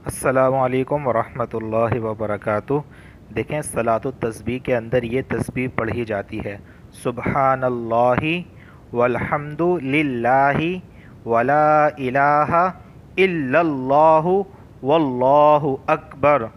अस्सलामु अलैकुम वरहमतुल्लाहि वबरकातुह। देखें, सलातुत तस्बीह के अंदर ये तस्बीह पढ़ी जाती है, सुबहानल्लाहि वल्हम्दु लिल्लाहि वला इलाहा इल्लल्लाहु वल्लाहु अकबर।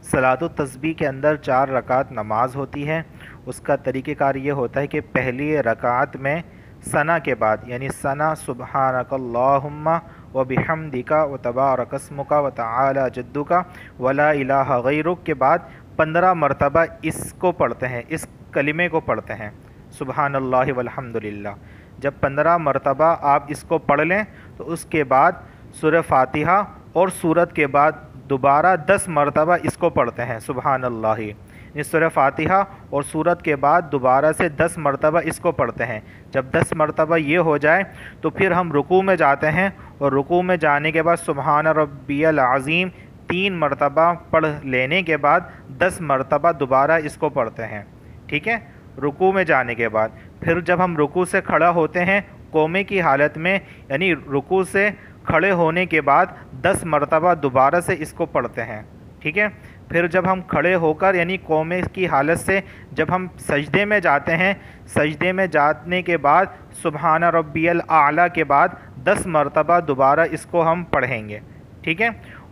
सलातुत तस्बीह के अंदर 4 रकात नमाज होती है। उसका तरीक़ेकार ये होता है कि पहली रकात में सना के बाद, यानी सना सुबहानकल्लाहुम्मा व बिहम्दिका व तबारकस्मुका व तआला जद्दुका वला इलाहा गैरुक के बाद 15 मरतबा इसको पढ़ते हैं, इस कलिमे को पढ़ते हैं, सुबहानल्लाहि वल्हम्दुलिल्लाह। जब 15 मरतबा आप इसको पढ़ लें तो उसके बाद सूरह फातिहा और सूरत के बाद दोबारा 10 मरतबा इसको पढ़ते हैं, सुबहानल्लाहि। सूरह फातिहा और सूरत के बाद दोबारा से 10 मरतबा इसको पढ़ते हैं। जब 10 मरतबा ये हो जाए तो फिर हम रुकू में जाते हैं, और रुकू में जाने के बाद सुबहान रब्बियल अज़ीम 3 मरतबा पढ़ लेने के बाद 10 मरतबा दोबारा इसको पढ़ते हैं। ठीक है, रुकू में जाने के बाद फिर जब हम रुकू से खड़ा होते हैं कोमे की हालत में, यानी रुकू से खड़े होने के बाद 10 मरतबा दोबारा से इसको पढ़ते हैं। ठीक है, फिर जब हम खड़े होकर यानी कोमे की हालत से जब हम सजदे में जाते हैं, सजदे में जाने के बाद सुबहान रब्बियल आला के बाद 10 मरतबा दोबारा इसको हम पढ़ेंगे। ठीक है,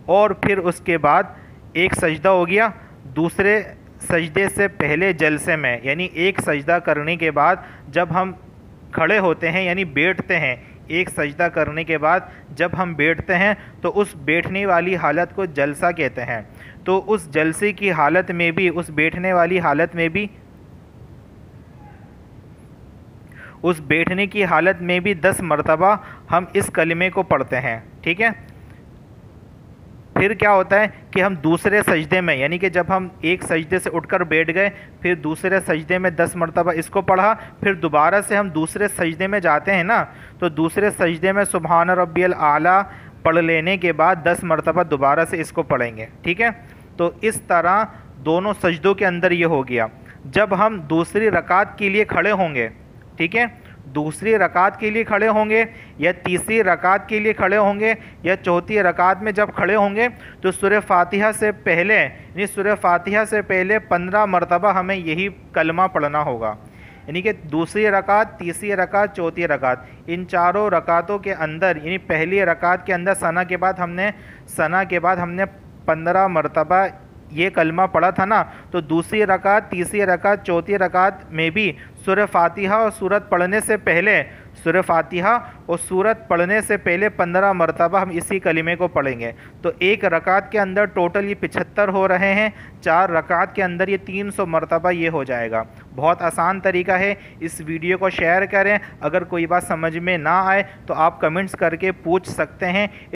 और फिर उसके बाद एक सजदा हो गया। दूसरे सजदे से पहले जलसे में, यानी एक सजदा करने के बाद जब हम खड़े होते हैं यानी बैठते हैं, एक सजदा करने के बाद जब हम बैठते हैं तो उस बैठने वाली हालत को जलसा कहते हैं। तो उस जलसे की हालत में भी, उस बैठने वाली हालत में भी, उस बैठने की हालत में भी 10 मरतबा हम इस कलिमे को पढ़ते हैं। ठीक है, फिर क्या होता है कि हम दूसरे सजदे में, यानी कि जब हम एक सजदे से उठकर बैठ गए फिर दूसरे सजदे में 10 मरतबा इसको पढ़ा, फिर दोबारा से हम दूसरे सजदे में जाते हैं ना, तो दूसरे सजदे में सुबहान रब्बियल आला पढ़ लेने के बाद 10 मरतबा दोबारा से इसको पढ़ेंगे। ठीक है, तो इस तरह दोनों सजदों के अंदर ये हो गया। जब हम दूसरी रकात के लिए खड़े होंगे, ठीक है, दूसरी रकात के लिए खड़े होंगे या तीसरी रकात के लिए खड़े होंगे या चौथी रकात में जब खड़े होंगे तो सूरह फातिहा से पहले, यानी सूरह फातिहा से पहले 15 मरतबा हमें यही कलमा पढ़ना होगा। यानी कि दूसरी रकात, तीसरी रकात, चौथी रकात, इन चारों रकातों के अंदर, यानी पहली रकात के अंदर सना के बाद हमने 15 मरतबा ये कलमा पढ़ा था ना, तो दूसरी रकात, तीसरी रकात, चौथी रकात में भी सूरह फातिहा और सूरत पढ़ने से पहले, सूरह फातिहा और सूरत पढ़ने से पहले 15 मरतबा हम इसी कलिमे को पढ़ेंगे। तो एक रकात के अंदर टोटल ये 75 हो रहे हैं, 4 रकात के अंदर ये 300 मरतबा ये हो जाएगा। बहुत आसान तरीका है। इस वीडियो को शेयर करें। अगर कोई बात समझ में ना आए तो आप कमेंट्स करके पूछ सकते हैं।